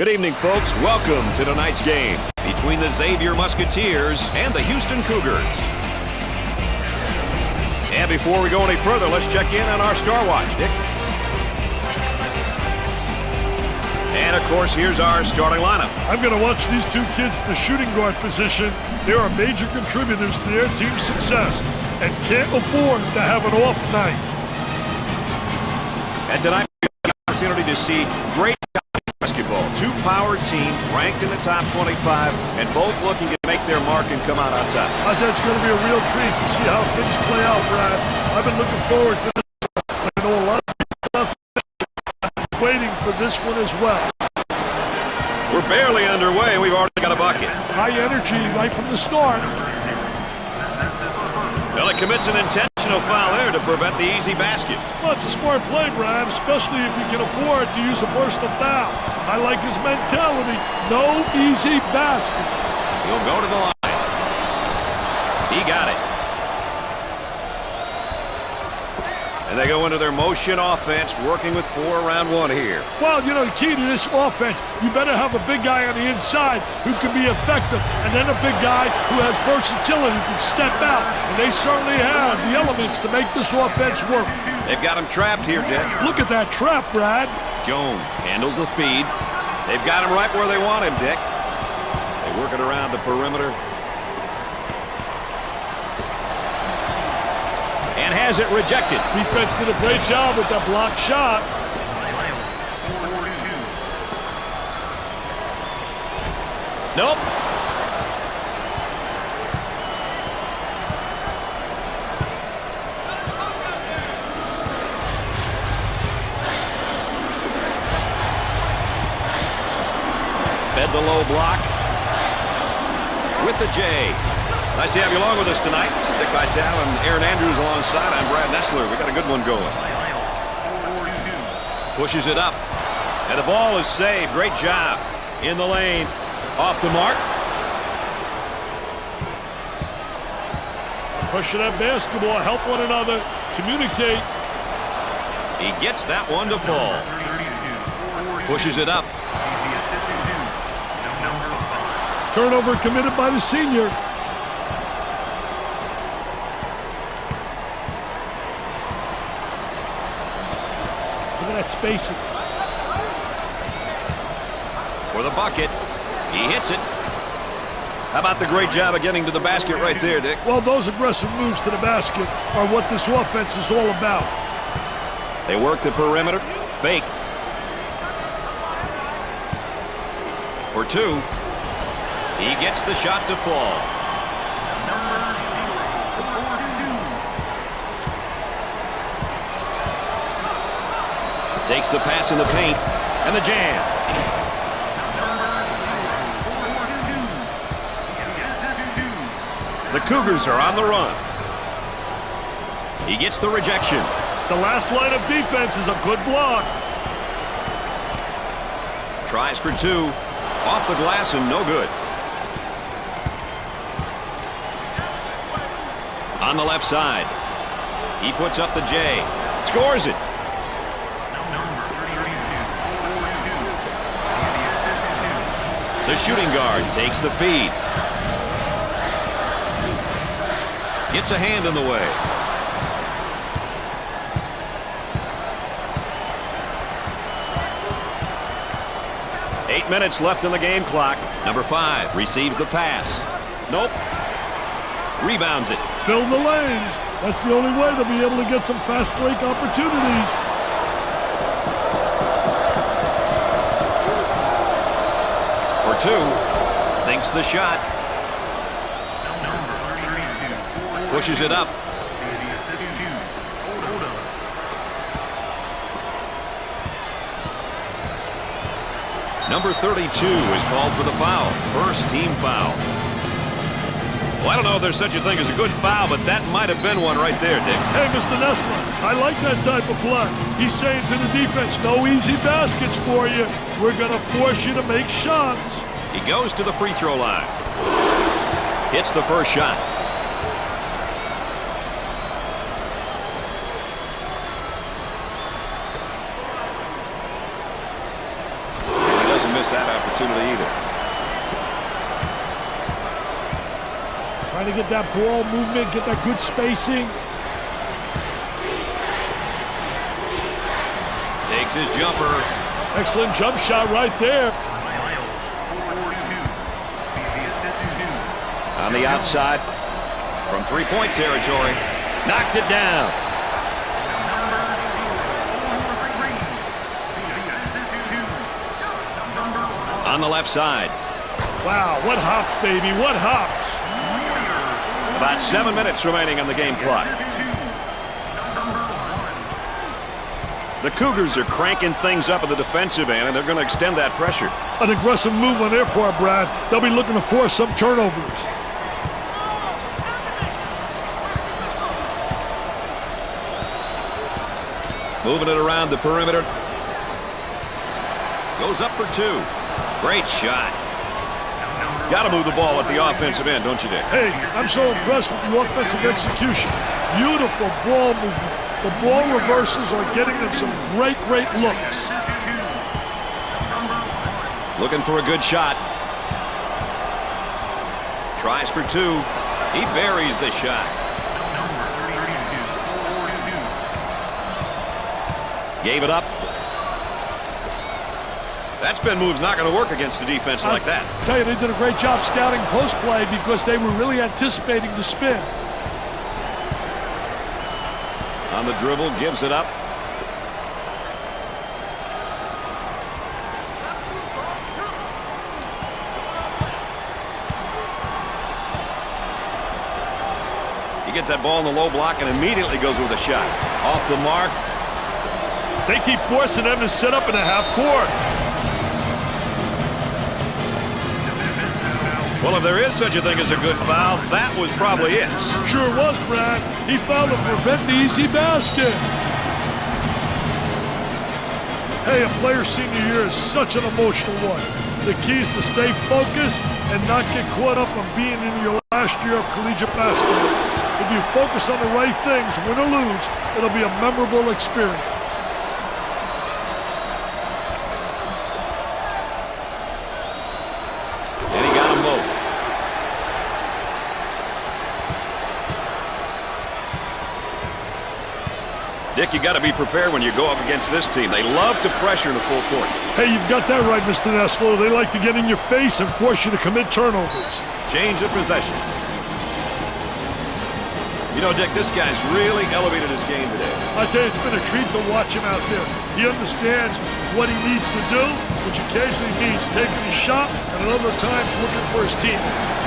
Good evening, folks. Welcome to tonight's game between the Xavier Musketeers and the Houston Cougars. And before we go any further, let's check in on our Star Watch, Dick. And, of course, here's our starting lineup. I'm going to watch these two kids at the shooting guard position. They are major contributors to their team's success and can't afford to have an off night. And tonight, we have the opportunity to see great basketball. Two power teams ranked in the top 25 and both looking to make their mark and come out on top. I think it's going to be a real treat to see how things play out, Brad. I've been looking forward to this. I know a lot of people waiting for this one as well. We're barely underway. We've already got a bucket. High energy right from the start. Well, it commits an intentional foul there to prevent the easy basket. Well, it's a smart play, Brad, especially if you can afford to use a personal foul. I like his mentality. No easy basket. He'll go to the line. He got it. And they go into their motion offense, working with 4 around 1 here. Well, you know, the key to this offense, you better have a big guy on the inside who can be effective, and then a big guy who has versatility, who can step out. And they certainly have the elements to make this offense work. They've got him trapped here, Dick. Look at that trap, Brad. Jones handles the feed. They've got him right where they want him, Dick. They work it around the perimeter. And has it rejected. Defense did a great job with that blocked shot. Nope. Fed the low block. With the J. Nice to have you along with us tonight. Dick Vitale and Aaron Andrews alongside. I'm Brad Nessler. We got a good one going. Pushes it up. And the ball is saved. Great job. In the lane. Off the mark. Pushing that basketball. Help one another. Communicate. He gets that one to fall. Pushes it up. Turnover committed by the senior. Look at that spacing. For the bucket. He hits it. How about the great job of getting to the basket right there, Dick? Well, those aggressive moves to the basket are what this offense is all about. They work the perimeter. Fake. For 2. He gets the shot to fall. Takes the pass in the paint, and the jam. The Cougars are on the run. He gets the rejection. The last line of defense is a good block. Tries for 2. Off the glass and no good. On the left side. He puts up the J. Scores it. The shooting guard takes the feed. Gets a hand in the way. Eight minutes left in the game clock. Number 5 receives the pass. Nope. Rebounds it. Fill the lanes. That's the only way to be able to get some fast break opportunities. For 2. Sinks the shot. Pushes it up. Number 32 is called for the foul. First team foul. Well, I don't know if there's such a thing as a good foul, but that might have been one right there, Dick. Hey, Mr. Nessler, I like that type of play. He's saying to the defense, no easy baskets for you. We're going to force you to make shots. He goes to the free throw line. Hits the first shot. He doesn't miss that opportunity either. Trying to get that ball movement, get that good spacing. Takes his jumper. Excellent jump shot right there. On the outside from three-point territory. Knocked it down. On the left side. Wow, what hops, baby, what hops. About 7 minutes remaining on the game clock. The Cougars are cranking things up at the defensive end, and they're going to extend that pressure. An aggressive move on their part, Brad. They'll be looking to force some turnovers. Moving it around the perimeter. Goes up for two. Great shot. Got to move the ball at the offensive end, don't you, Dick? Hey, I'm so impressed with the offensive execution. Beautiful ball movement. The ball reverses are getting them some great looks. Looking for a good shot. Tries for two. He buries the shot. Gave it up. That spin move's not going to work against a defense like that. I tell you, they did a great job scouting post play because they were really anticipating the spin. On the dribble, gives it up. He gets that ball in the low block and immediately goes with a shot. Off the mark. They keep forcing them to set up in a half court. Well, if there is such a thing as a good foul, that was probably it. Sure was, Brad. He fouled to prevent the easy basket. Hey, a player's senior year is such an emotional one. The key is to stay focused and not get caught up on being in your last year of collegiate basketball. If you focus on the right things, win or lose, it'll be a memorable experience. And he got them both. Dick, you got to be prepared when you go up against this team. They love to pressure in the full court. Hey, you've got that right, Mr. Nessler. They like to get in your face and force you to commit turnovers. Change of possession. You know, Dick, this guy's really elevated his game today. I tell you, it's been a treat to watch him out there. He understands what he needs to do, which occasionally means taking a shot and at other times looking for his teammates.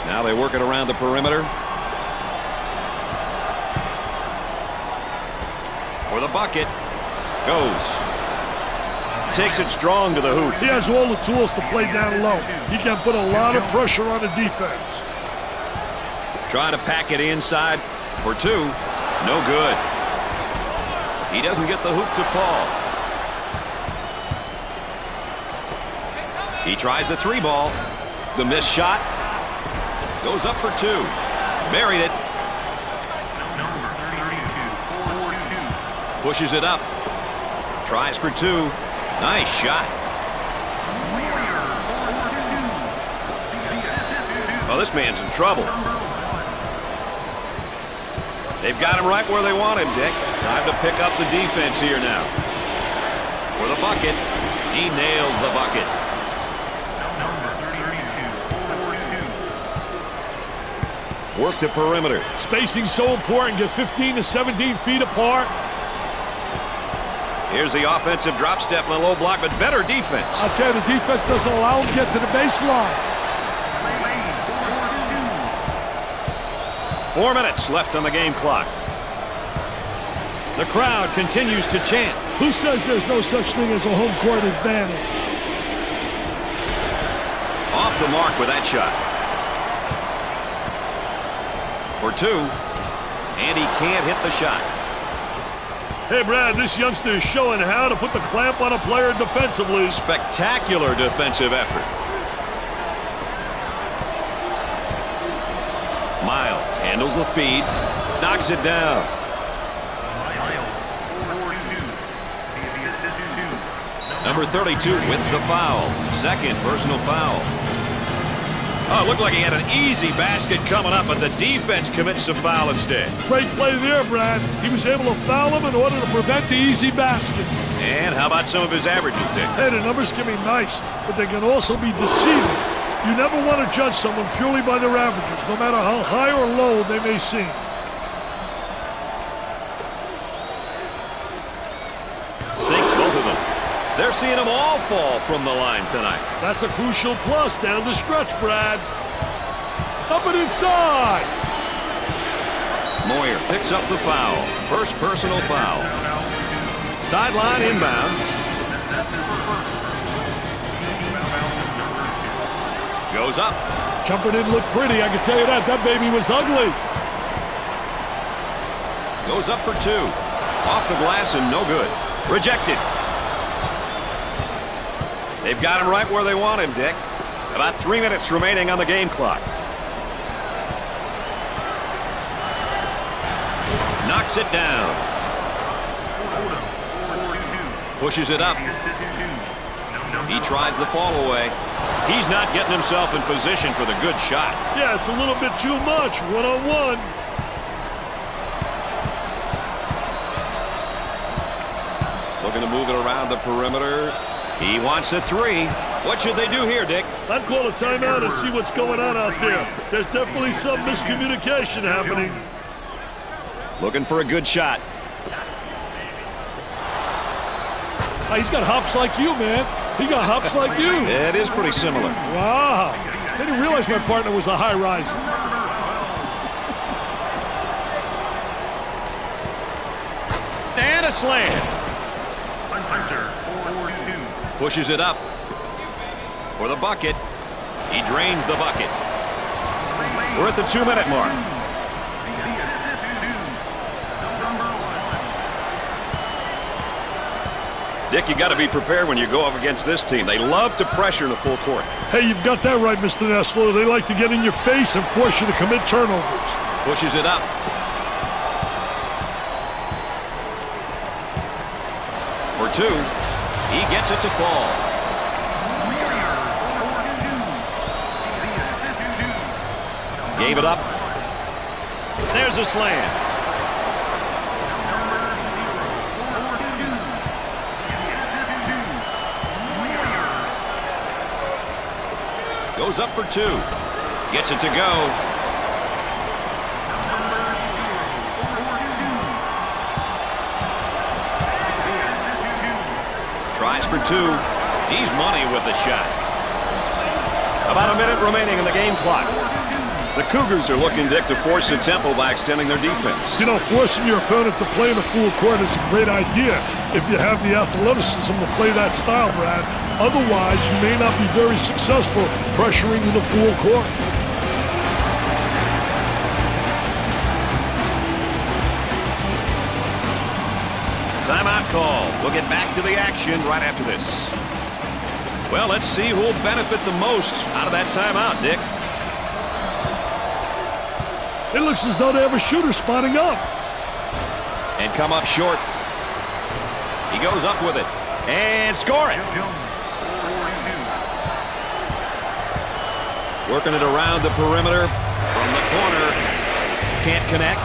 Now they work it around the perimeter. For the bucket. Goes. Takes it strong to the hoop. He has all the tools to play down low. He can put a lot of pressure on the defense. Trying to pack it inside for two. No good. He doesn't get the hoop to fall. He tries the three ball. The missed shot. Goes up for two. Buried it. Pushes it up. Tries for two. Nice shot. Oh, this man's in trouble. They've got him right where they want him, Dick. Time to pick up the defense here now. For the bucket. He nails the bucket. Work the perimeter. Spacing so important. Get 15 to 17 feet apart. Here's the offensive drop step in the low block, but better defense. I'll tell you, the defense doesn't allow him to get to the baseline. 4 minutes left on the game clock. The crowd continues to chant. Who says there's no such thing as a home court advantage? Off the mark with that shot. For two, and he can't hit the shot. Hey, Brad, this youngster is showing how to put the clamp on a player defensively. Spectacular defensive effort. Mile handles the feed, knocks it down. Number 32 with the foul. Second personal foul. Oh, it looked like he had an easy basket coming up, but the defense commits to foul instead. Great play there, Brad. He was able to foul him in order to prevent the easy basket. And how about some of his averages, Dick? Hey, the numbers can be nice, but they can also be deceiving. You never want to judge someone purely by their averages, no matter how high or low they may seem. Sinks both of them. They're seeing them all fall from the line tonight. That's a crucial plus down the stretch, Brad. Up and inside. Moyer picks up the foul. First personal foul. Sideline inbounds. Goes up. Jumper didn't look pretty, I can tell you that. That baby was ugly. Goes up for two. Off the glass and no good. Rejected. They've got him right where they want him, Dick. About 3 minutes remaining on the game clock. Knocks it down. Pushes it up. He tries the fall away. He's not getting himself in position for the good shot. Yeah, it's a little bit too much. One-on-one. Looking to move it around the perimeter. He wants a three. What should they do here, Dick? I'd call a timeout and see what's going on out there. There's definitely some miscommunication happening. Looking for a good shot. He's got hops like you, man. He got hops like you. It is pretty similar. Wow. I didn't realize my partner was a high riser. And a slam. Pushes it up for the bucket. He drains the bucket. We're at the 2-minute mark. Dick, you got to be prepared when you go up against this team. They love to pressure in the full court. Hey, you've got that right, Mr. Nessler. They like to get in your face and force you to commit turnovers. Pushes it up. For two. He gets it to fall. Gave it up. There's a slam. Goes up for two. Gets it to go. Tries for two. He's money with the shot. About a minute remaining in the game clock. The Cougars are looking, Dick, to force the tempo by extending their defense. You know, forcing your opponent to play in a full court is a great idea if you have the athleticism to play that style, Brad. Otherwise, you may not be very successful pressuring in the full court. Timeout call. We'll get back to the action right after this. Well, let's see who will benefit the most out of that timeout, Dick. It looks as though they have a shooter spotting up. And come up short. He goes up with it. And score it. Working it around the perimeter. From the corner. Can't connect.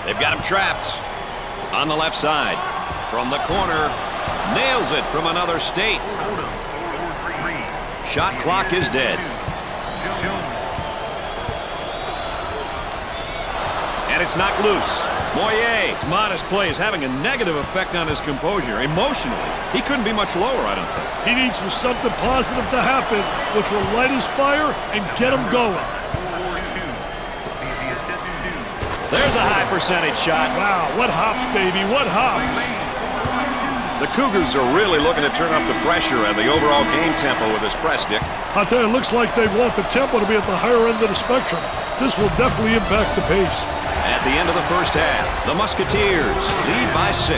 They've got him trapped. On the left side. From the corner. Nails it from another state. Shot clock is dead. And it's knocked loose. Moyer's modest play is having a negative effect on his composure. Emotionally, he couldn't be much lower, I don't think. He needs for something positive to happen, which will light his fire and get him going. There's a high percentage shot. Wow, what hops, baby, what hops. The Cougars are really looking to turn up the pressure and the overall game tempo with this press, Dick. I'll tell you, it looks like they want the tempo to be at the higher end of the spectrum. This will definitely impact the pace. At the end of the first half, the Musketeers lead by 6.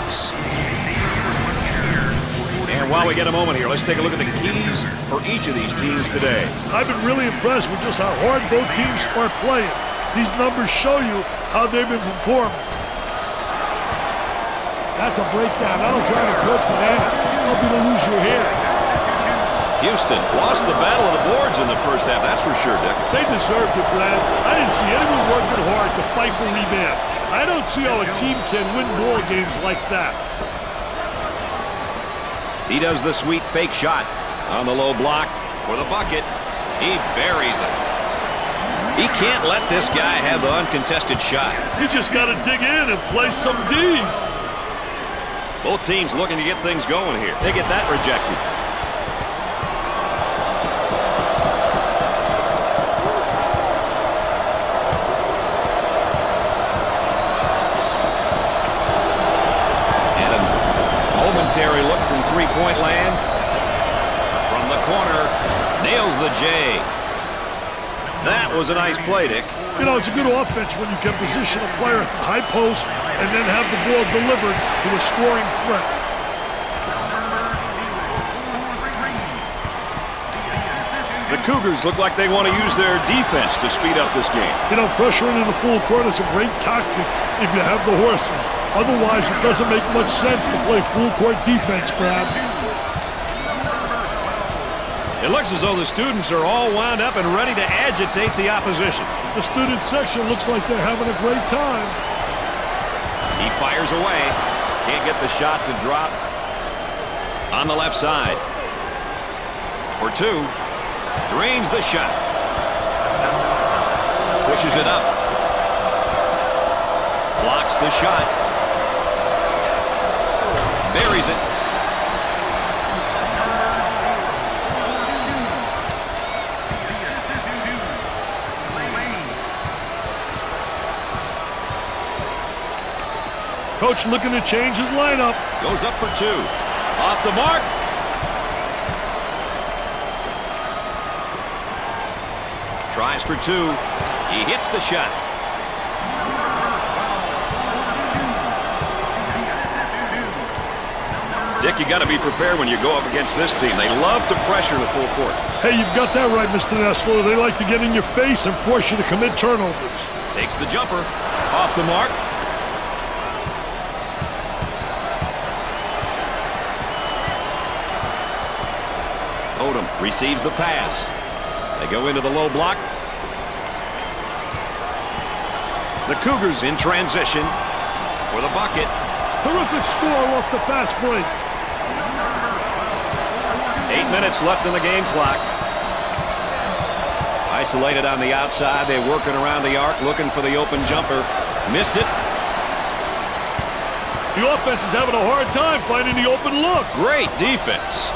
And while we get a moment here, let's take a look at the keys for each of these teams today. I've been really impressed with just how hard both teams are playing. These numbers show you how they've been performing. That's a breakdown. That'll drive a coach bananas. Help you to lose your hair. Houston lost the battle of the boards in the first half, that's for sure, Dick. They deserved it, Brad. I didn't see anyone working hard to fight for rebounds. I don't see how a team can win ball games like that. He does the sweet fake shot on the low block for the bucket. He buries it. He can't let this guy have the uncontested shot. He just got to dig in and play some D. Both teams looking to get things going here. They get that rejected. Momentary look from three-point land. From the corner, nails the J. That was a nice play, Dick. You know, it's a good offense when you can position a player at the high post and then have the ball delivered to a scoring threat. The Cougars look like they want to use their defense to speed up this game. You know, pressuring in the full court is a great tactic if you have the horses. Otherwise, it doesn't make much sense to play full court defense, Brad. It looks as though the students are all wound up and ready to agitate the opposition. The student section looks like they're having a great time. He fires away. Can't get the shot to drop on the left side. For 2. Drains the shot. Pushes it up. Blocks the shot. Buries it. Coach looking to change his lineup. Goes up for 2. Off the mark. Tries for 2. He hits the shot. Dick, you got to be prepared when you go up against this team. They love to pressure the full court. Hey, you've got that right, Mr. Nessler. They like to get in your face and force you to commit turnovers. Takes the jumper. Off the mark. Odom receives the pass. They go into the low block. The Cougars in transition for the bucket. Terrific score off the fast break. 8 minutes left in the game clock. Isolated on the outside. They're working around the arc, looking for the open jumper. Missed it. The offense is having a hard time finding the open look. Great defense.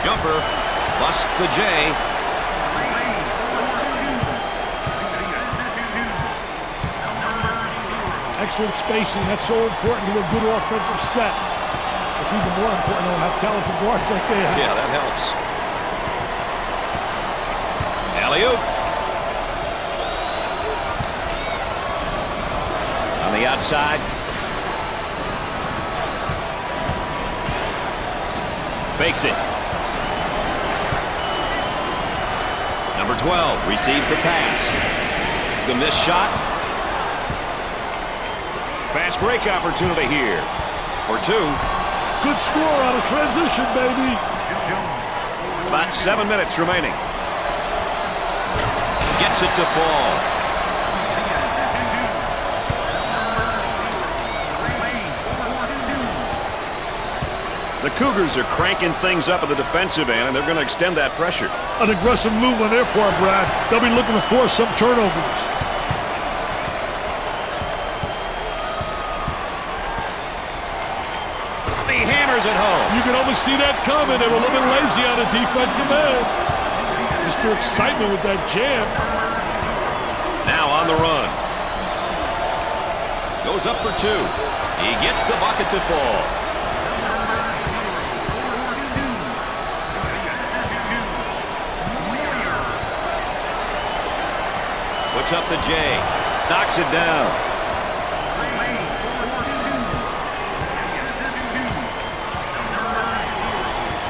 Jumper. Busts the J. Excellent spacing. That's so important to a good offensive set. It's even more important to have talented guards like they have. Yeah, that helps. Alley-oop. On the outside. Fakes it. Number 12 receives the pass. The missed shot. Fast break opportunity here for 2. Good score out of transition, baby. About 7 minutes remaining. Gets it to fall. The Cougars are cranking things up at the defensive end, and they're going to extend that pressure. An aggressive move on their part, Brad. They'll be looking to force some turnovers. He hammers it home. You can almost see that coming. They were a little bit lazy on the defensive end. Mr. Excitement with that jam. Now on the run. Goes up for 2. He gets the bucket to fall. Puts up the J. Knocks it down.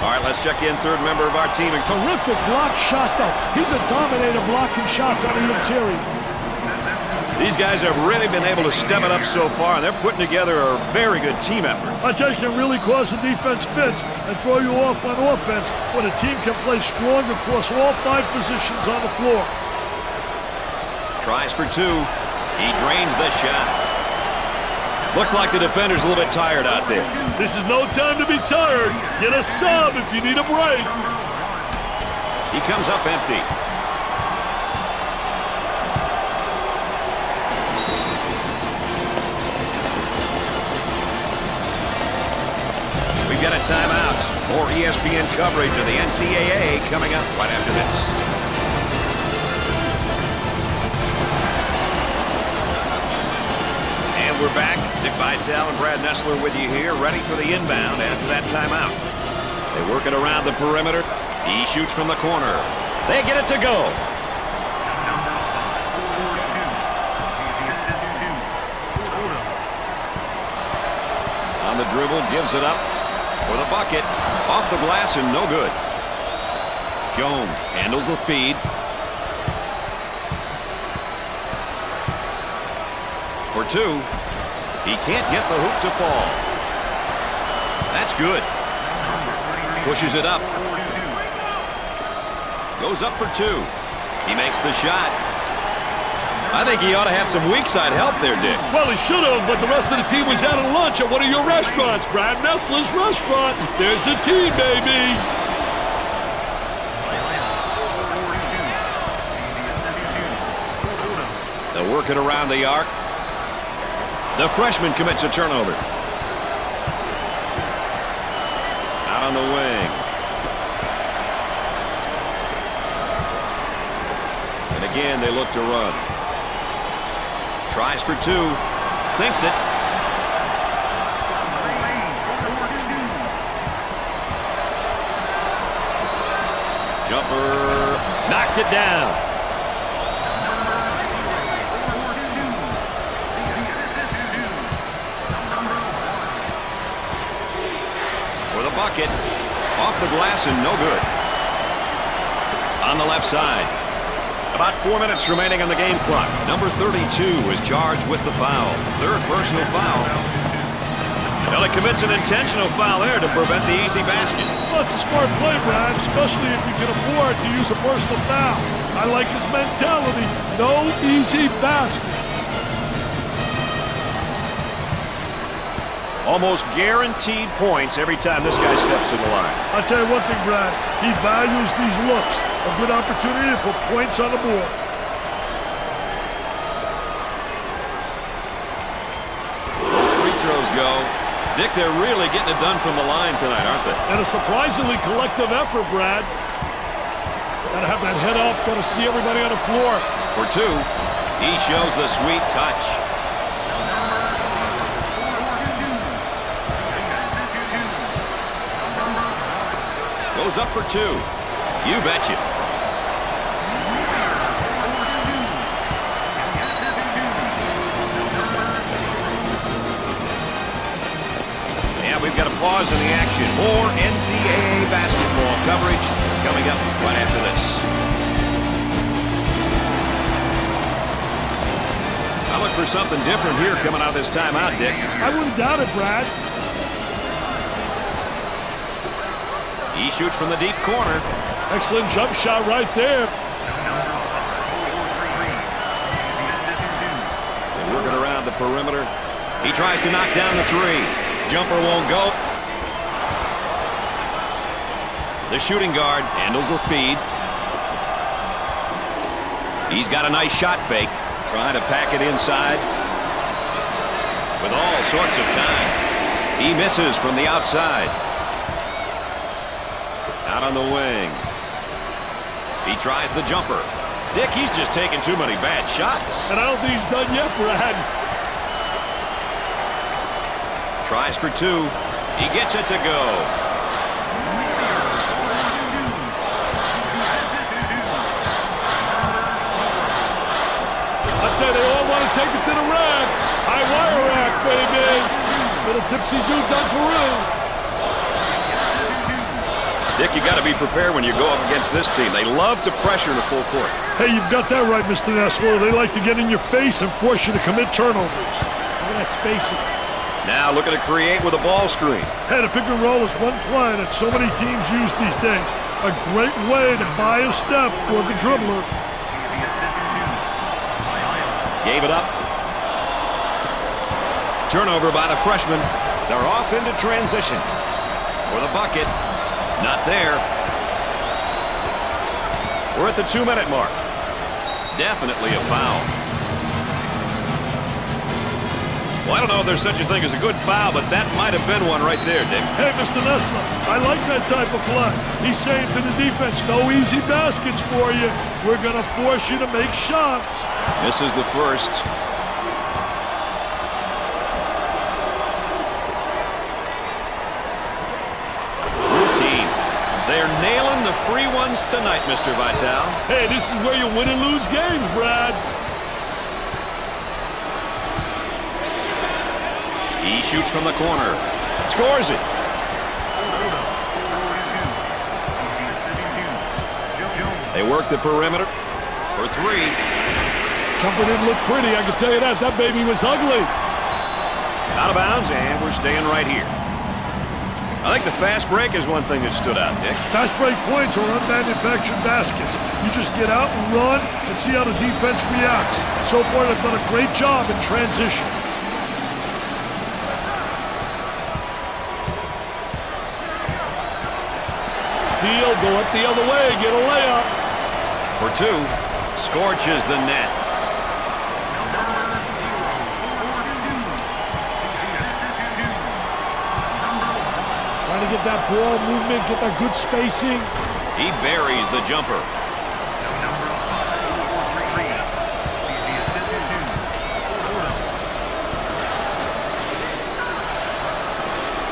All right, let's check in third member of our team. Terrific block shot, though. He's a dominator blocking shots on the interior. These guys have really been able to step it up so far, and they're putting together a very good team effort. I tell you, can really cause the defense fits and throw you off on offense when a team can play strong across all 5 positions on the floor. Tries for 2. He drains the shot. Looks like the defender's a little bit tired out there. This is no time to be tired. Get a sub if you need a break. He comes up empty. We've got a timeout. More ESPN coverage of the NCAA coming up right after this. We're back. Dick Vitale and Brad Nessler with you here, ready for the inbound after that timeout. They work it around the perimeter. He shoots from the corner. They get it to go. On the dribble, gives it up for the bucket. Off the glass and no good. Jones handles the feed. For 2. He can't get the hoop to fall. That's good. Pushes it up. Goes up for 2. He makes the shot. I think he ought to have some weak side help there, Dick. Well, he should have, but the rest of the team was having lunch at one of your restaurants, Brad Nessler's restaurant. There's the team, baby. They'll work it around the arc. The freshman commits a turnover. Out on the wing. And again, they look to run. Tries for 2. Sinks it. Jumper. Knocked it down. Bucket off the glass and no good. On the left side. About 4 minutes remaining on the game clock. Number 32 is charged with the foul. 3rd personal foul. Well, he commits an intentional foul there to prevent the easy basket. Well, it's a smart play, Brad, especially if you can afford to use a personal foul. I like his mentality. No easy basket. Almost guaranteed points every time this guy steps to the line. I'll tell you one thing, Brad. He values these looks. A good opportunity to put points on the board. Both free throws go. Dick, they're really getting it done from the line tonight, aren't they? And a surprisingly collective effort, Brad. Gotta have that head up. Gotta see everybody on the floor. For 2, he shows the sweet touch. Goes up for 2. You betcha. And we've got a pause in the action. More NCAA basketball coverage coming up right after this. I look for something different here coming out of this timeout, Dick. I wouldn't doubt it, Brad. He shoots from the deep corner. Excellent jump shot right there. They work it around the perimeter. He tries to knock down the 3. Jumper won't go. The shooting guard handles the feed. He's got a nice shot fake. Trying to pack it inside. With all sorts of time. He misses from the outside. Out on the wing. He tries the jumper. Dick, he's just taking too many bad shots. And I don't think he's done yet, Brad. Tries for 2. He gets it to go. I'll tell you, they all want to take it to the rack. High wire rack, baby. Little tipsy-do dunkaroo. Dick, you got to be prepared when you go up against this team. They love to pressure in the full court. Hey, you've got that right, Mr. Nessler. They like to get in your face and force you to commit turnovers. Look at that spacing. Now looking to create with a ball screen. Hey, the pick and roll is one play that so many teams use these days. A great way to buy a step for the dribbler. Gave it up. Turnover by the freshman. They're off into transition. For the bucket. Not there. We're at the 2-minute mark. Definitely a foul. Well, I don't know if there's such a thing as a good foul, but that might have been one right there, Dick. Hey, Mr. Nessler, I like that type of play. He's saying to the defense, no easy baskets for you. We're going to force you to make shots. This is the first. Routine. They're nailing the free ones tonight, Mr. Vitale. Hey, this is where you win and lose games, Brad. He shoots from the corner. Scores it. They work the perimeter for three. Jumper didn't look pretty, I can tell you that. That baby was ugly. Out of bounds, and we're staying right here. I think the fast break is one thing that stood out, Dick. Fast break points are unmanufactured baskets. You just get out and run and see how the defense reacts. So far, they've done a great job in transition. Steal, go up the other way, get a layup. For two, scorches the net. Trying to get that ball movement, get that good spacing. He buries the jumper.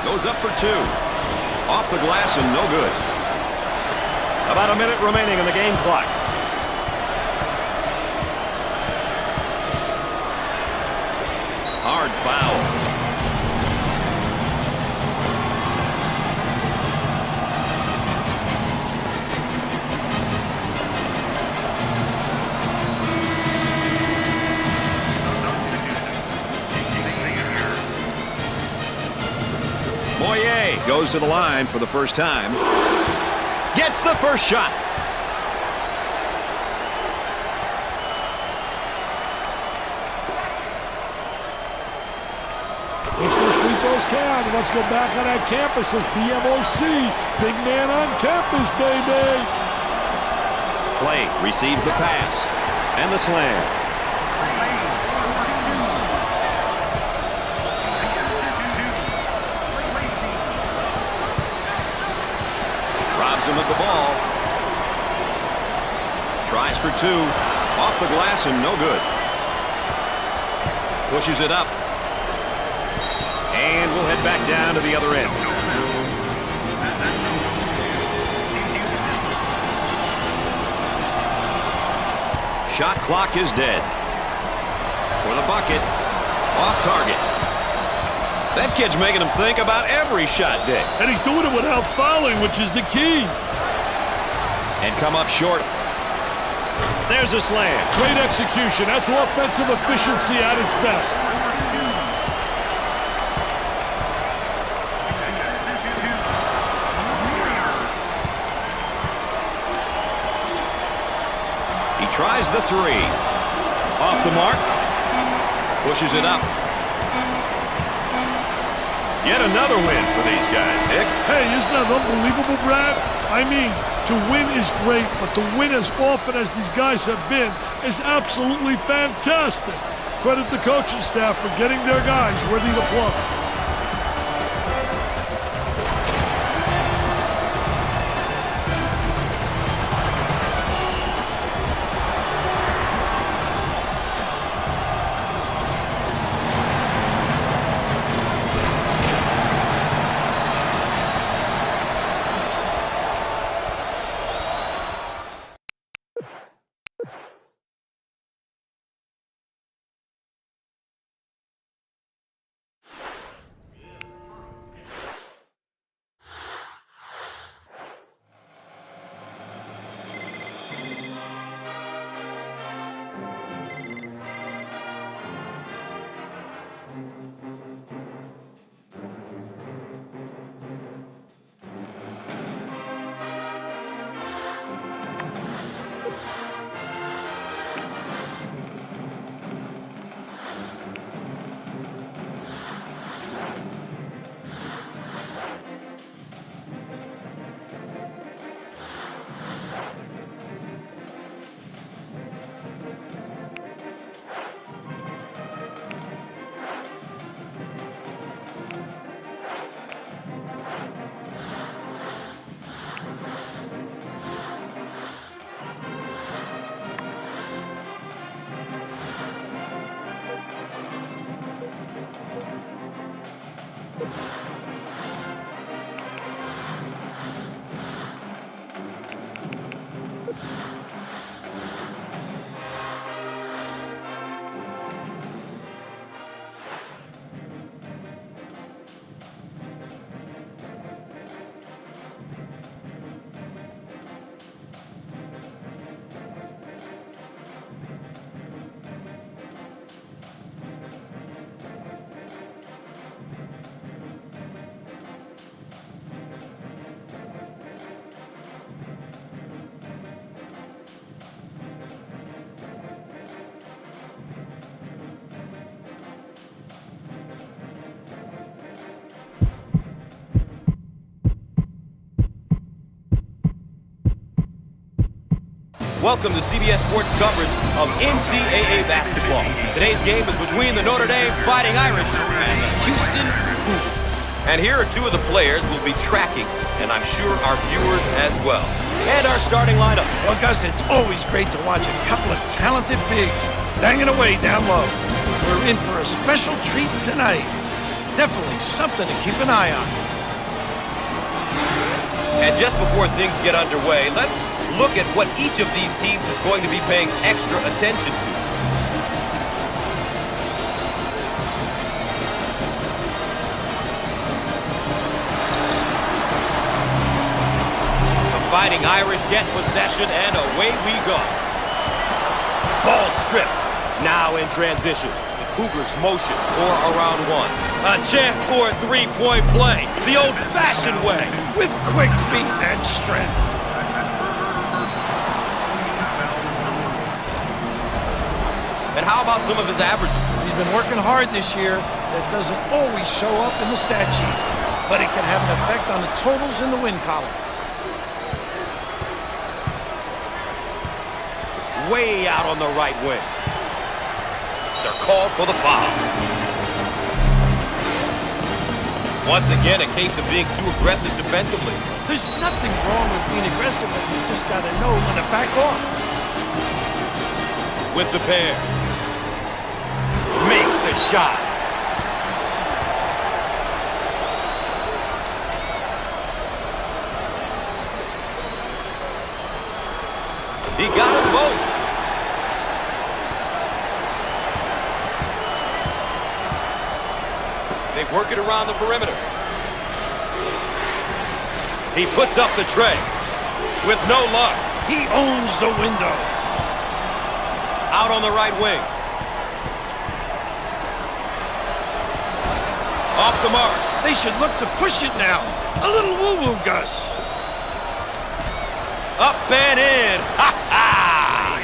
Goes up for two. Off the glass and no good. About a minute remaining in the game clock. Hard foul. Moyer goes to the line for the first time. Gets the first shot. Makes those free throws count. Let's go back on that campus as BMOC. Big man on campus, baby. Play receives the pass. And the slam. Robs him of the ball. Tries for two. Off the glass and no good. Pushes it up. And we'll head back down to the other end. Shot clock is dead. For the bucket. Off target. That kid's making him think about every shot, Dick. And he's doing it without fouling, which is the key. And come up short. There's a slam. Great execution. That's offensive efficiency at its best. He tries the three. Off the mark. Pushes it up. Yet another win for these guys, Dick. Hey, isn't that unbelievable, Brad? I mean, to win is great, but to win as often as these guys have been is absolutely fantastic. Credit the coaching staff for getting their guys ready to play. Welcome to CBS Sports coverage of NCAA basketball. Today's game is between the Notre Dame Fighting Irish and the Houston Cougars. And here are two of the players we'll be tracking, and I'm sure our viewers as well. And our starting lineup. Well, Gus, it's always great to watch a couple of talented bigs banging away down low. We're in for a special treat tonight. Definitely something to keep an eye on. And just before things get underway, let's look at what each of these teams is going to be paying extra attention to. The Fighting Irish get possession, and away we go. Ball stripped. Now in transition. The Cougars motion for a round one. A chance for a three-point play, the old-fashioned way. With quick feet and strength. And how about some of his averages? He's been working hard this year. That doesn't always show up in the stat sheet, but it can have an effect on the totals in the win column. Way out on the right wing. They're called for the foul. Once again, a case of being too aggressive defensively. There's nothing wrong with being aggressive, but you just got to know when to back off. With the pair. Makes the shot. He got them both. They work it around the perimeter. He puts up the tray with no luck. He owns the window. Out on the right wing. Off the mark. They should look to push it now. A little woo-woo, Gus. Up and in. Ha ha!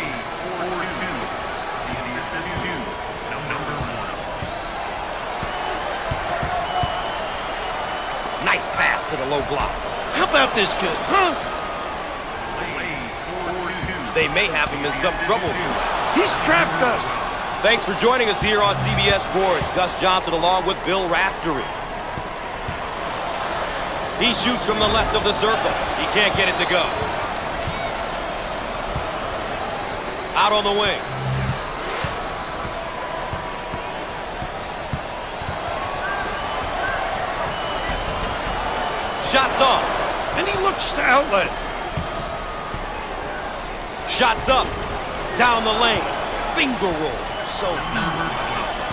Nice pass to the low block. How about this kid, huh? They may have him in some trouble here. He's trapped us. Thanks for joining us here on CBS Sports. Gus Johnson along with Bill Raftery. He shoots from the left of the circle. He can't get it to go. Out on the wing. Shots off. And he looks to outlet. Shots up. Down the lane. Finger roll. So easy for this guy.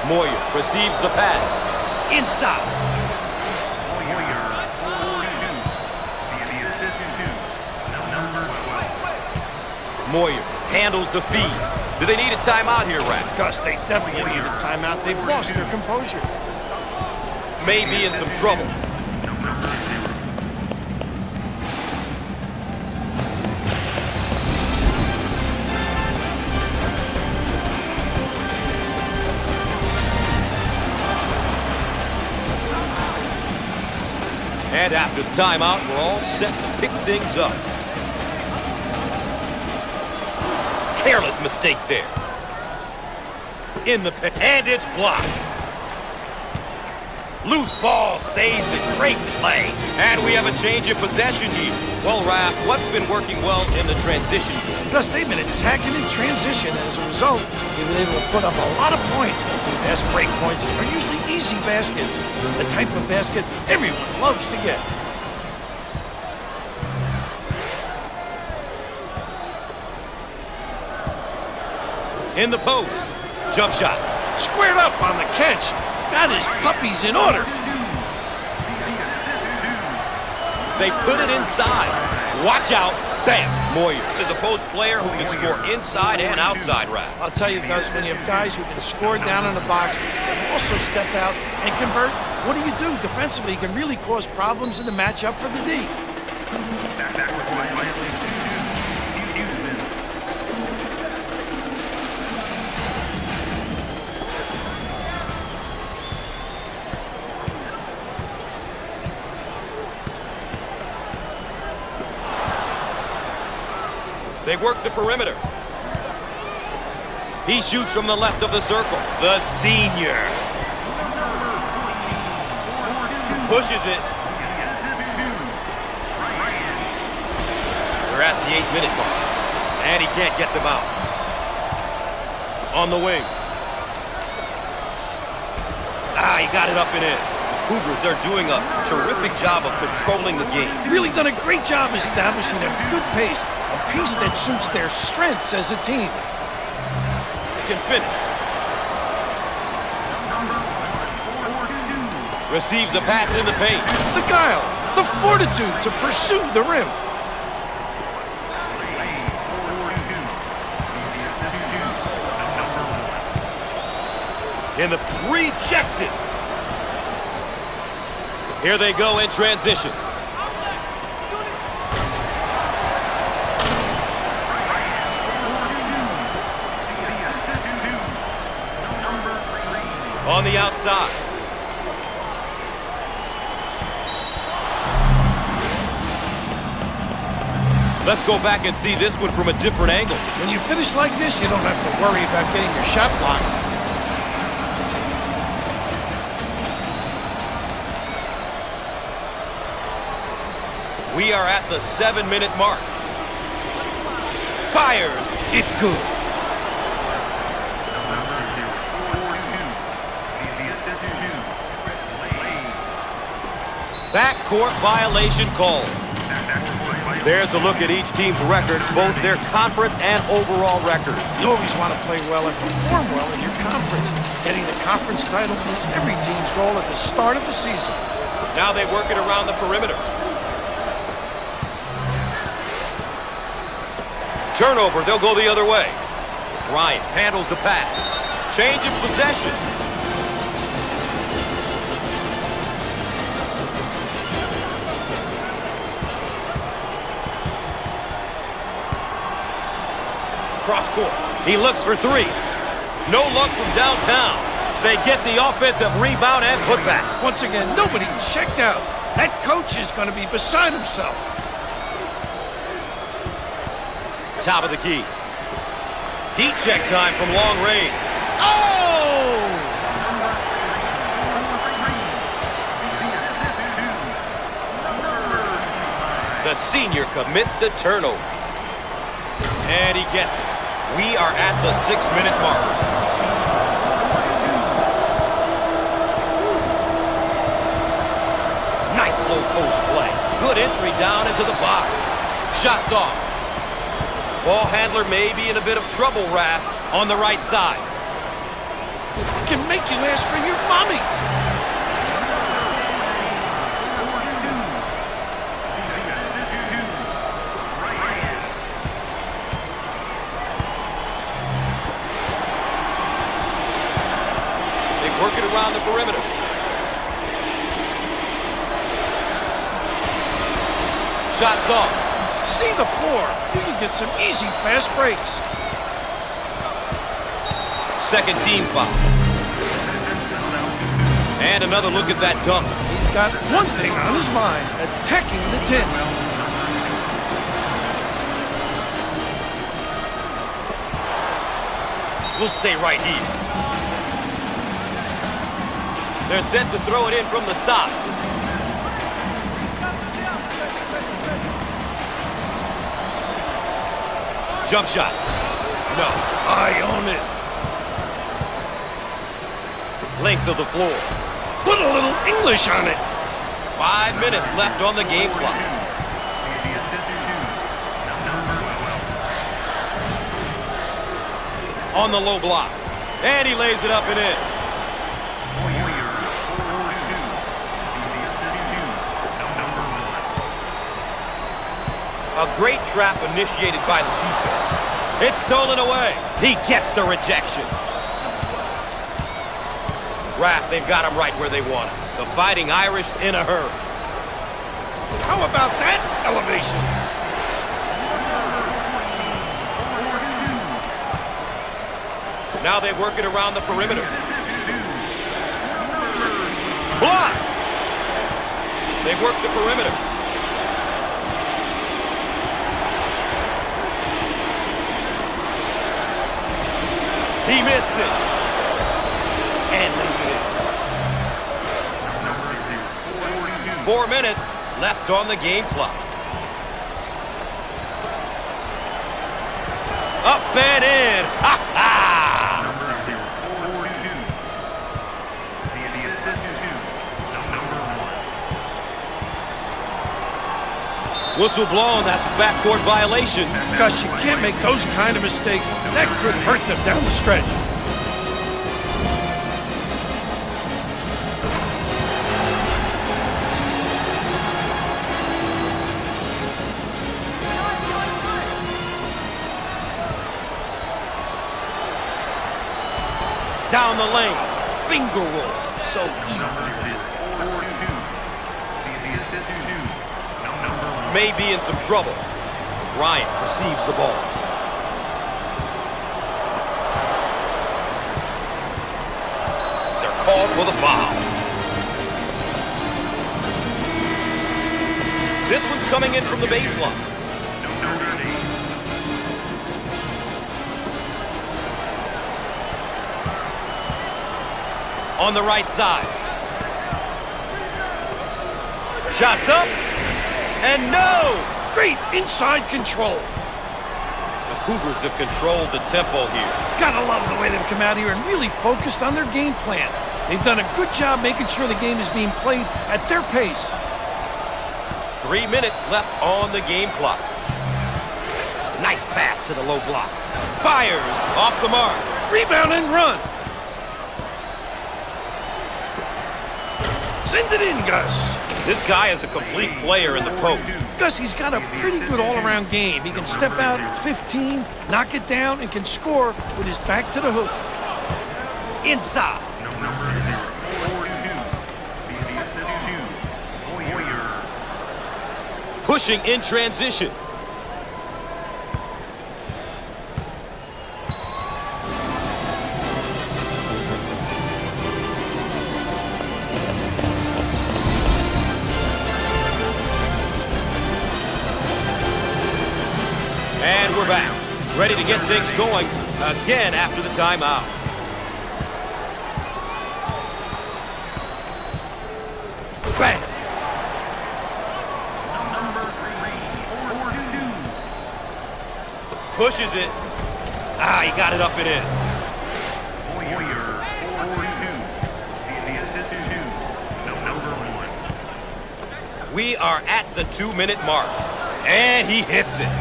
Moyer receives the pass. Inside. Moyer handles the feed. Do they need a timeout here, Rap? Gus, they definitely need a timeout. They've lost their composure. May be in some trouble. And after the timeout, we're all set to pick things up. Careless mistake there. In the pit, and it's blocked. Loose ball saves it. Great play. And we have a change of possession here. Well, Raph, what's been working well in the transition? Gus, they've been attacking in transition. As a result, they've been able to put up a lot of points. Fast break points are usually easy baskets. The type of basket everyone loves to get. In the post. Jump shot. Squared up on the catch. Got his puppies in order. They put it inside. Watch out. Bam. Moyer is a post player who can score inside and outside, Raph. I'll tell you, Gus, when you have guys who can score down in the box and also step out and convert, what do you do defensively? You can really cause problems in the matchup for the D. They work the perimeter. He shoots from the left of the circle. The senior. Pushes it. We're at the 8-minute mark. And he can't get them out. On the wing. Ah, he got it up and in. The Cougars are doing a terrific job of controlling the game. Really done a great job establishing a good pace. A pace that suits their strengths as a team. Can finish. Receives the pass in the paint. The guile, the fortitude to pursue the rim. In the rejected. Here they go in transition. On the outside. Let's go back and see this one from a different angle. When you finish like this, you don't have to worry about getting your shot blocked. We are at the 7-minute mark. Fires. It's good. Backcourt violation called. There's a look at each team's record, both their conference and overall records. You always want to play well and perform well in your conference. Getting the conference title is every team's goal at the start of the season. Now they work it around the perimeter. Turnover, they'll go the other way. Bryant handles the pass. Change of possession. Cross court. He looks for three. No luck from downtown. They get the offensive rebound and putback. Once again, nobody checked out. That coach is going to be beside himself. Top of the key. Heat check time from long range. Oh! The senior commits the turnover. And he gets it. We are at the 6-minute mark. Nice low post play. Good entry down into the box. Shots off. Ball handler may be in a bit of trouble, Raph, on the right side. Can make you ask for your mommy. They work it around the perimeter. Shots off. See the floor. You can get some easy fast breaks. Second team foul. And another look at that dunk. He's got one thing on his mind, attacking the 10. We'll stay right here. They're set to throw it in from the side. Jump shot. No. I own it. Length of the floor. Put a little English on it. 5 minutes left on the game clock. On the low block. And he lays it up and in. A great trap initiated by the defense. It's stolen away. He gets the rejection. Raph, they've got him right where they want him. The Fighting Irish in a hurry. How about that elevation? Now they work it around the perimeter. Blocked! They work the perimeter. He missed it. And lays it in. 4 minutes left on the game clock. Up and in. Ha ha! Whistle blown, that's a backcourt violation. Gosh, you can't make those kind of mistakes. That could hurt them down the stretch. Down the lane, finger roll. So easy for this guy. May be in some trouble. Bryant receives the ball. They're called for the foul. This one's coming in from the baseline. On the right side. Shots up. And no! Great inside control. The Cougars have controlled the tempo here. Gotta love the way they've come out here and really focused on their game plan. They've done a good job making sure the game is being played at their pace. 3 minutes left on the game clock. Nice pass to the low block. Fires off the mark. Rebound and run. Send it in, Gus. This guy is a complete player in the post. Gus, he's got a pretty good all-around game. He can step out at 15, knock it down, and can score with his back to the hoop. Inside. Pushing in transition. And we're back, ready to get things going again after the timeout. Bang! Pushes it. Ah, he got it up and in. We are at the 2-minute mark, and he hits it.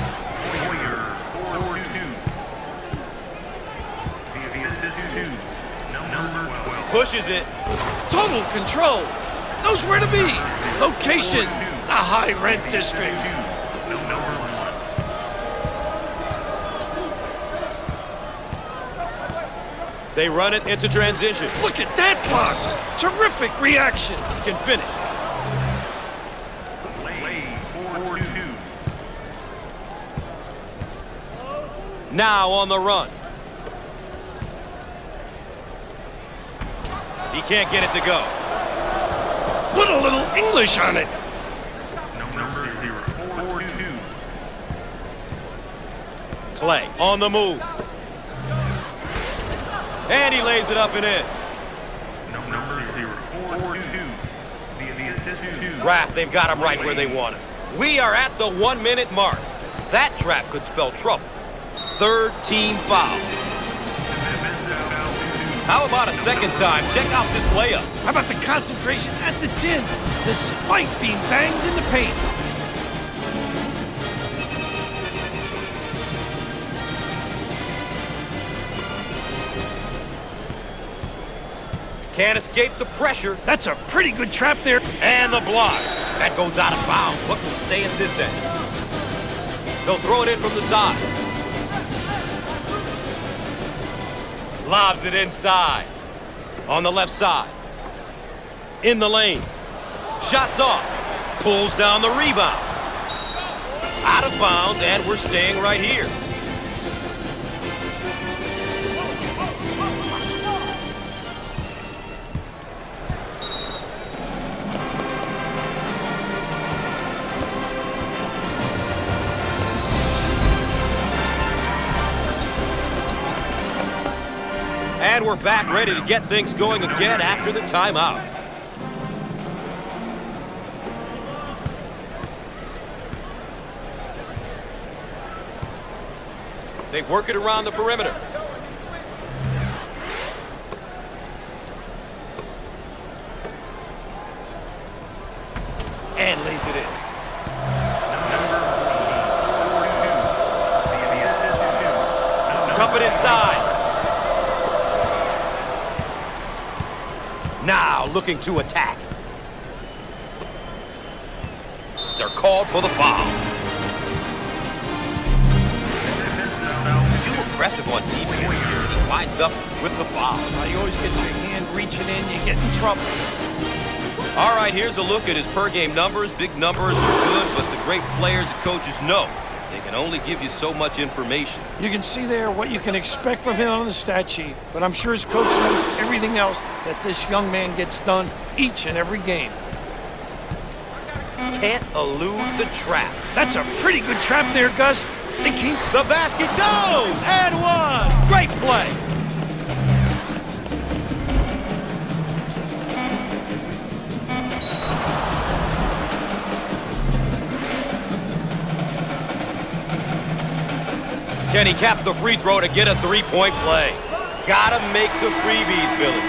Pushes it. Total control. Knows where to be. Location, the high-rent district. They run it into transition. Look at that block. Terrific reaction. Can finish. Now on the run. He can't get it to go. Put a little English on it. Clay on the move. And he lays it up and in. Raff, they've got him right where they want him. We are at the 1-minute mark. That trap could spell trouble. Third team foul. How about a second time? Check out this layup. How about the concentration at the 10, despite being banged in the paint? Can't escape the pressure. That's a pretty good trap there. And the block. That goes out of bounds. What will stay at this end? They'll throw it in from the side. Lobs it inside. On the left side. In the lane. Shots off. Pulls down the rebound. Out of bounds, and we're staying right here. And we're back ready to get things going again after the timeout. They work it around the perimeter. And lays it in. Dump it inside. Now looking to attack. They're called for the foul. Too aggressive on defense here. He winds up with the foul. You always get your hand reaching in, you get in trouble. All right, here's a look at his per-game numbers. Big numbers are good, but the great players and coaches know they can only give you so much information. You can see there what you can expect from him on the stat sheet, but I'm sure his coach knows everything else that this young man gets done each and every game. Can't elude the trap. That's a pretty good trap there, Gus. They keep... The basket goes! And one! Great play! Can he cap the free throw to get a three-point play? Gotta make the freebies, Billy.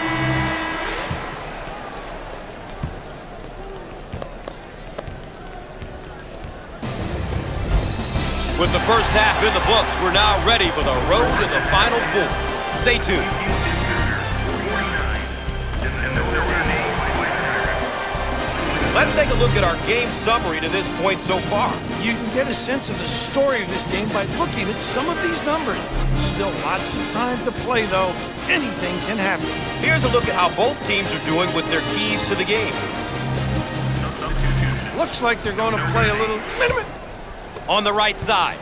With the first half in the books, we're now ready for the road to the Final Four. Stay tuned. Let's take a look at our game summary to this point so far. You can get a sense of the story of this game by looking at some of these numbers. Still lots of time to play, though. Anything can happen. Here's a look at how both teams are doing with their keys to the game. Looks like they're going to play a little minute. On the right side.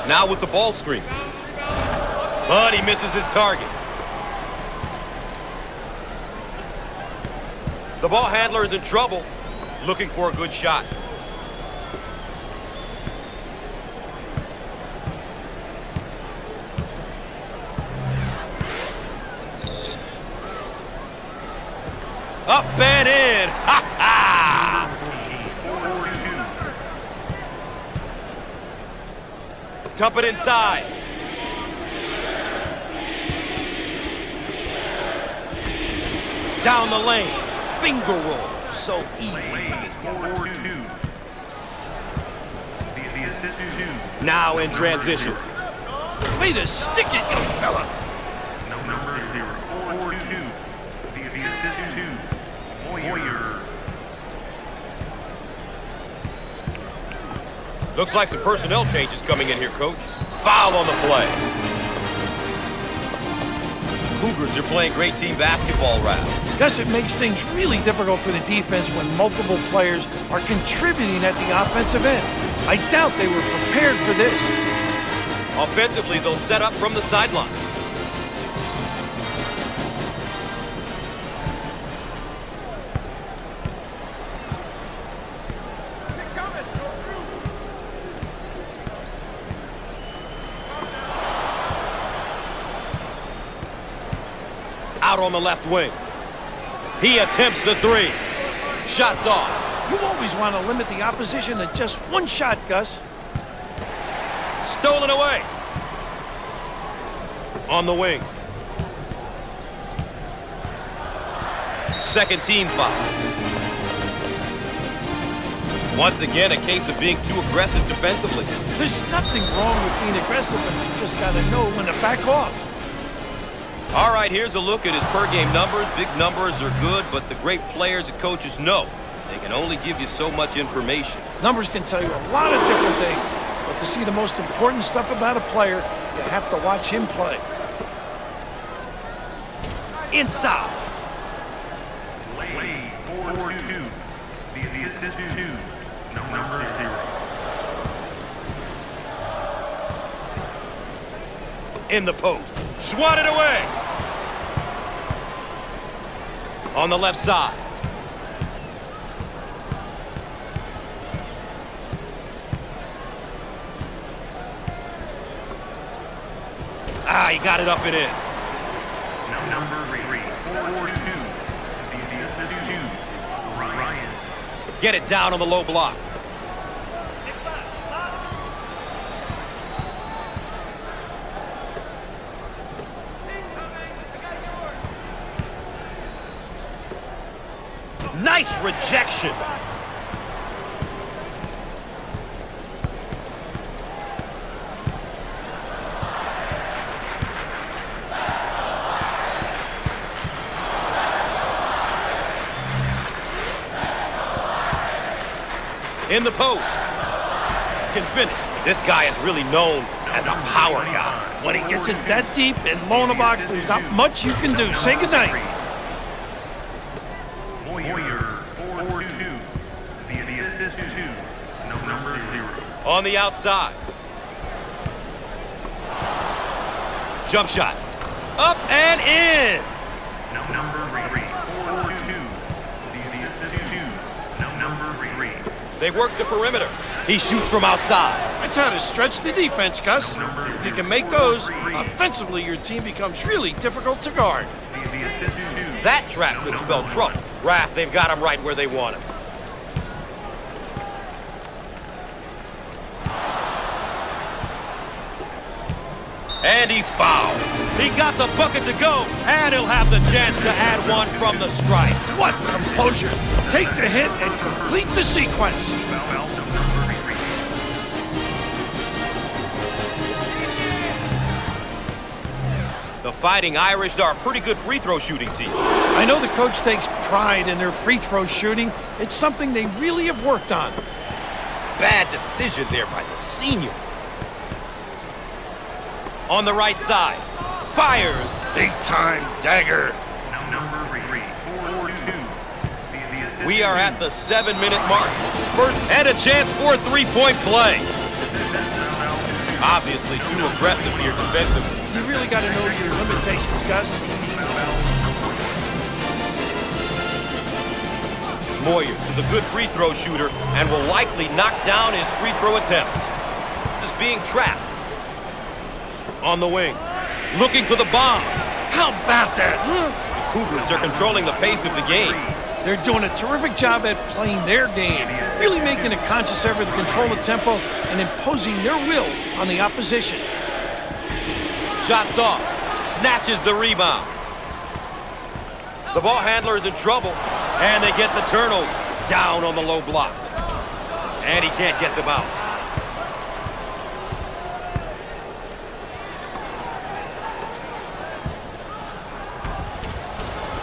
Now with the ball screen. But he misses his target. The ball handler is in trouble, looking for a good shot. Up and in. Ha ha! Dump it inside. Down the lane. Finger roll. So easy for this guy. Now in transition. Way to stick it, young fella. Number 042. The assist to Moyer. Looks like some personnel changes coming in here, Coach. Foul on the play. Cougars are playing great team basketball right now. Gus, it makes things really difficult for the defense when multiple players are contributing at the offensive end. I doubt they were prepared for this. Offensively, they'll set up from the sideline. Out on the left wing. He attempts the three. Shots off. You always want to limit the opposition to just one shot, Gus. Stolen away. On the wing. Second team foul. Once again, a case of being too aggressive defensively. There's nothing wrong with being aggressive, but you just got to know when to back off. All right, here's a look at his per-game numbers. Big numbers are good, but the great players and coaches know they can only give you so much information. Numbers can tell you a lot of different things, but to see the most important stuff about a player, you have to watch him play. Inside. Lane 442. The assist to number 0. In the post. Swatted away. On the left side. he got it up and in. Number 3, 4-2. The assist 2, Ryan. Get it down on the low block. Nice rejection. In the post. Can finish. This guy is really known as a power guy. When he gets it that deep and low in the box, there's not much you can do. Say goodnight. Moyer, 4-2. The assist 2, number 0. On the outside. Jump shot. Up and in. Number 3, 4-2. The assist 2, number 3. They work the perimeter. He shoots from outside. That's how to stretch the defense, Gus. If you can make those, offensively your team becomes really difficult to guard. The assist 2. That trap could spell trouble. Raph, they've got him right where they want him. And he's fouled. He got the bucket to go, and he'll have the chance to add one from the stripe. What composure! Take the hit and complete the sequence. Foul, number 3. The Fighting Irish are a pretty good free throw shooting team. I know the coach takes pride in their free throw shooting. It's something they really have worked on. Bad decision there by the senior. On the right side. Fires. Big time dagger. Number 3, 4-2. We are at the 7-minute mark. First, and a chance for a three-point play. Obviously too aggressive here defensively. You really got to know your limitations, Gus. Moyer is a good free throw shooter and will likely knock down his free throw attempts. Just being trapped. On the wing. Looking for the bomb. How about that, huh? Cougars are controlling the pace of the game. They're doing a terrific job at playing their game, really making a conscious effort to control the tempo and imposing their will on the opposition. Shots off. Snatches the rebound. The ball handler is in trouble, and they get the turnover. Down on the low block. And he can't get the bounce.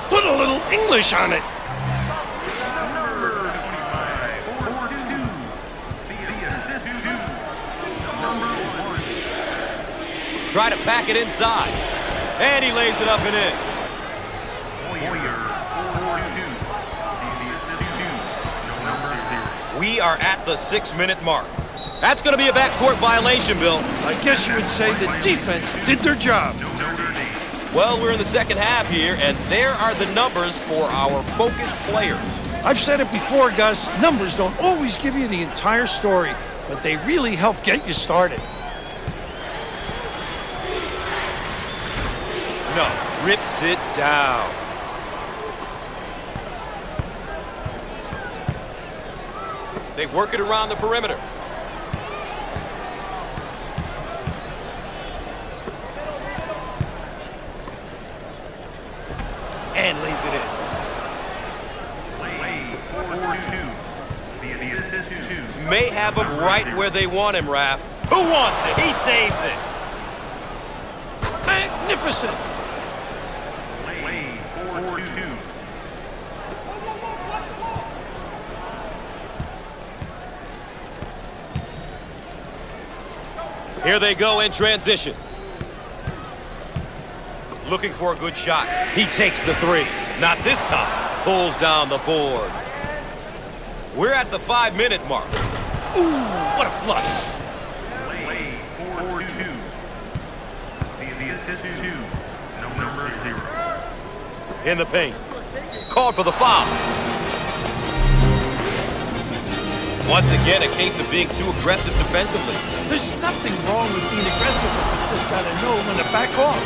Put a little English on it. Try to pack it inside. And he lays it up and in. We are at the 6-minute mark. That's going to be a backcourt violation, Bill. I guess you would say the defense did their job. Well, we're in the second half here, and there are the numbers for our focused players. I've said it before, Gus. Numbers don't always give you the entire story, but they really help get you started. No, rips it down. They work it around the perimeter. And lays it in. May have him right where they want him, Raph. Who wants it? He saves it. Magnificent. Here they go in transition. Looking for a good shot. He takes the three. Not this time. Pulls down the board. We're at the 5-minute mark. Ooh, what a flush. In the paint. Called for the foul. Once again, a case of being too aggressive defensively. There's nothing wrong with being aggressive, but you just gotta know when to back off.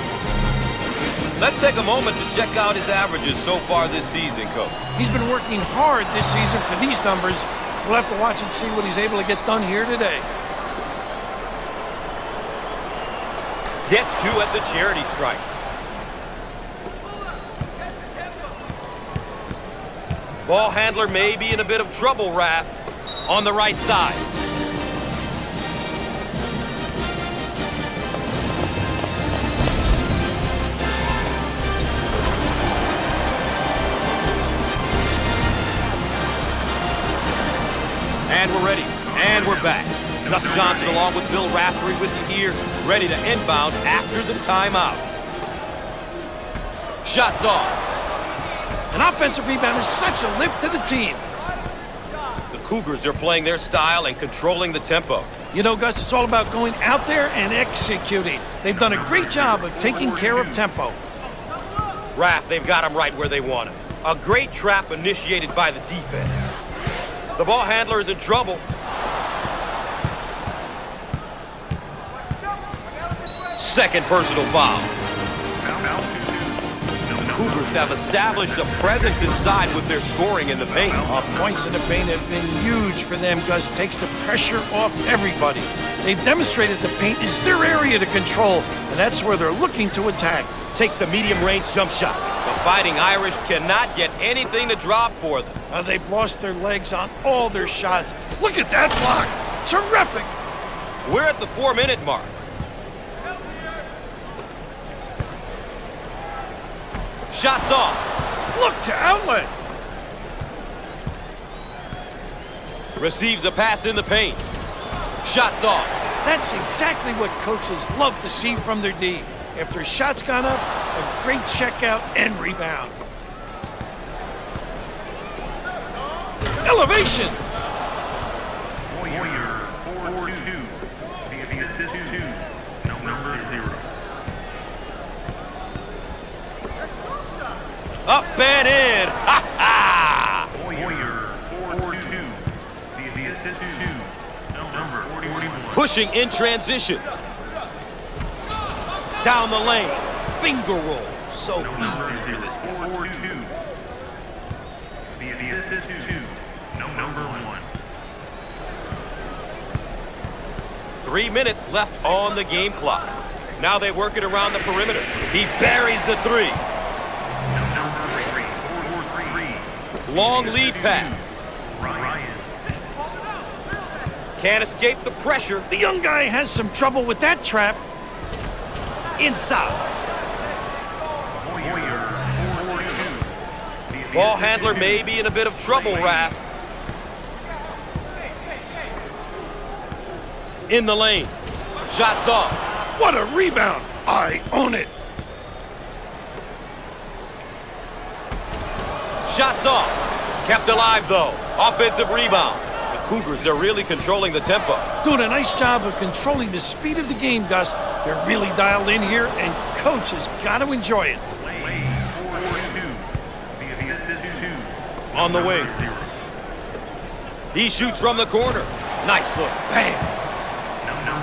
Let's take a moment to check out his averages so far this season, Coach. He's been working hard this season for these numbers. We'll have to watch and see what he's able to get done here today. Gets two at the charity stripe. Ball handler may be in a bit of trouble, Raph. On the right side. And we're ready. And we're back. Gus Johnson along with Bill Raftery with you here, ready to inbound after the timeout. Shots off. An offensive rebound is such a lift to the team. The Cougars are playing their style and controlling the tempo. You know, Gus, it's all about going out there and executing. They've done a great job of taking care of tempo. Raph, they've got him right where they want him. A great trap initiated by the defense. The ball handler is in trouble. Second personal foul. Cougars have established a presence inside with their scoring in the paint. Points in the paint have been huge for them. Gus takes the pressure off everybody. They've demonstrated the paint is their area to control, and that's where they're looking to attack. Takes the medium-range jump shot. The Fighting Irish cannot get anything to drop for them. They've lost their legs on all their shots. Look at that block. Terrific. We're at the 4-minute mark. Shots off. Look to outlet. Receives the pass in the paint. Shots off. That's exactly what coaches love to see from their D. After a shot's gone up, a great checkout and rebound. Elevation. Warrior 4-2. The assist 2. Number 0. Up and in. Ha ha! Warrior 4-2. The assist 2. Number 41. Pushing in transition. Down the lane. Finger roll. So easy for this guy. 4-2. The assist 2. Number 1. 3 minutes left on the game clock. Now they work it around the perimeter. He buries the three. Long lead pass. Ryan. Can't escape the pressure. The young guy has some trouble with that trap. Inside. Warrior 4-2. Ball handler may be in a bit of trouble, Raph. In the lane. Shots off. What a rebound. I own it. Shots off. Kept alive, though. Offensive rebound. The Cougars are really controlling the tempo. Doing a nice job of controlling the speed of the game, Gus. They're really dialed in here, and coach has got to enjoy it. 4-2. The assist 2. On the wing. He shoots from the corner. Nice look. Bam.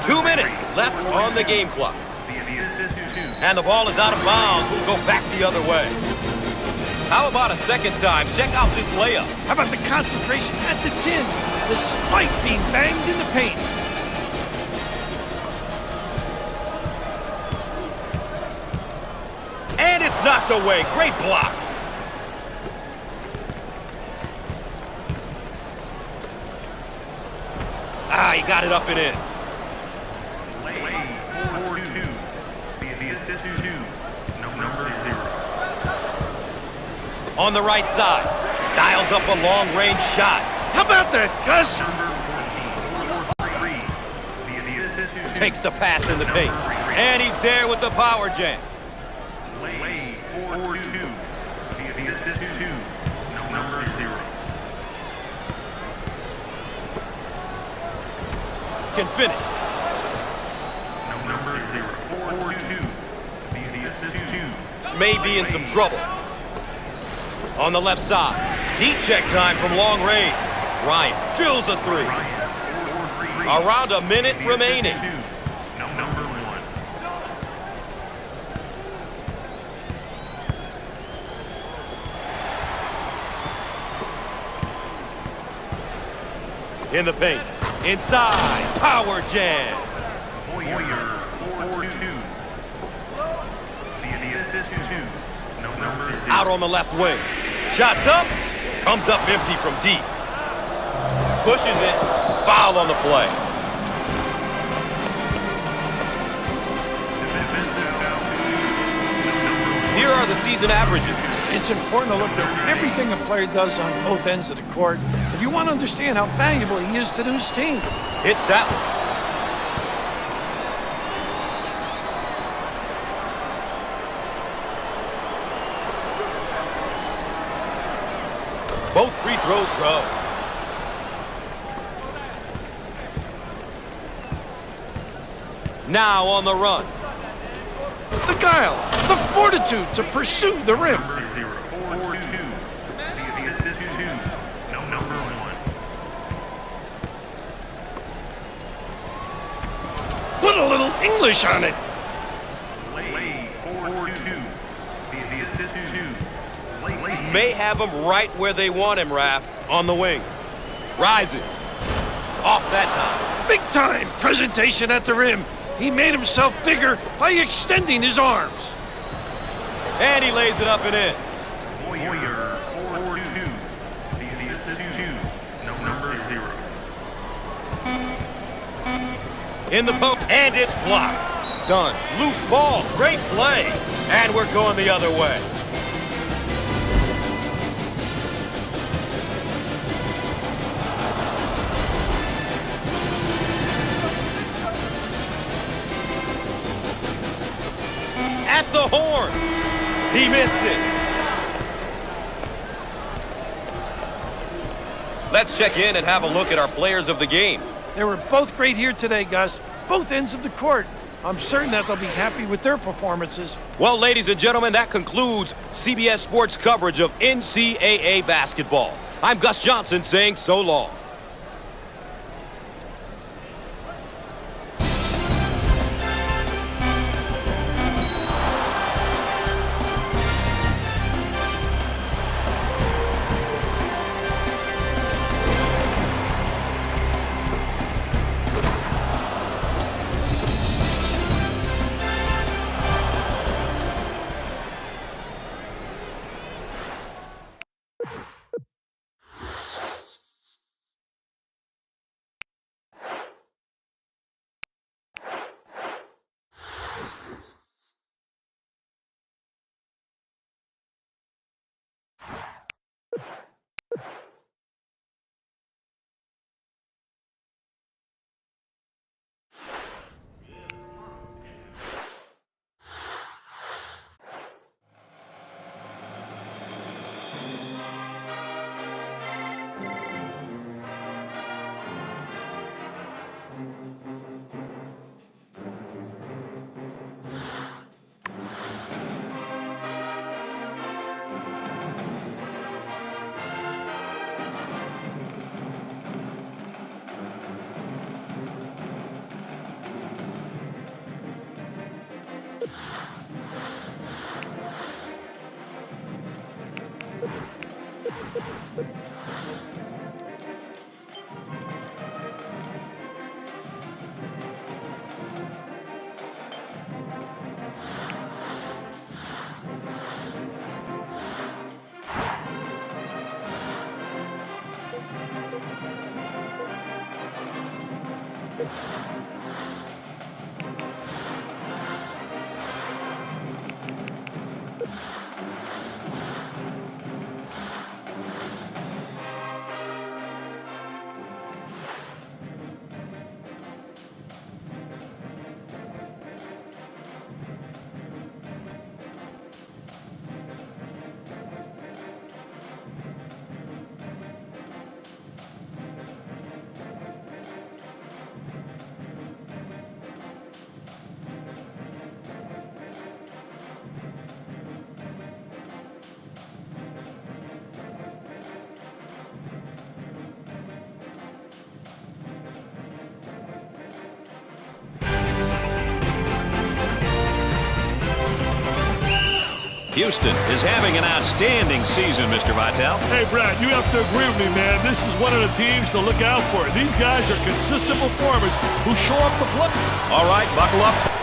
2 minutes left on the game clock. The assist 2. And the ball is out of bounds. We'll go back the other way. How about a second time? Check out this layup. How about the concentration at the 10, despite being banged in the paint? And it's knocked away. Great block. He got it up and in. 4-2. The assist 2. Number 0. On the right side. Dials up a long-range shot. How about that, Gus? Number 14. Takes the pass in the paint. And he's there with the power jam. 4-2. The assist 2. Number 0. Can finish. Number 0. 4-2. The assist 2. May be in some trouble. On the left side. Heat check time from long range. Ryan drills a three. Around a minute remaining. Number 1. In the paint. Inside. Power jam. Warrior 4-2. The assist is 2. Number 0. Out on the left wing. Shots up. Comes up empty from deep. Pushes it. Foul on the play. Here are the season averages. It's important to look at everything a player does on both ends of the court if you want to understand how valuable he is to his team. Hits that one. Both free throws go. Now on the run. The guile, the fortitude to pursue the rim. Number 0. 4-2. The assist is 2. Number 1. Put a little English on it. Lay 4-2. The assist is 2. Lay. May have him right where they want him, Raph. On the wing. Rises. Off that time. Big time presentation at the rim. He made himself bigger by extending his arms. And he lays it up and in. Warrior 4-2. The assist is 2. Number 0. In the post. And it's blocked. Done. Loose ball. Great play. And we're going the other way. At the horn. He missed it. Let's check in and have a look at our players of the game. They were both great here today, Gus. Both ends of the court. I'm certain that they'll be happy with their performances. Well, ladies and gentlemen, that concludes CBS Sports coverage of NCAA basketball. I'm Gus Johnson saying so long. Houston is having an outstanding season, Mr. Vitale. Hey, Brad, you have to agree with me, man. This is one of the teams to look out for. These guys are consistent performers who show up to play. All right, buckle up.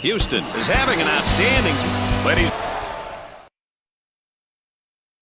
Houston is having an outstanding... Ladies...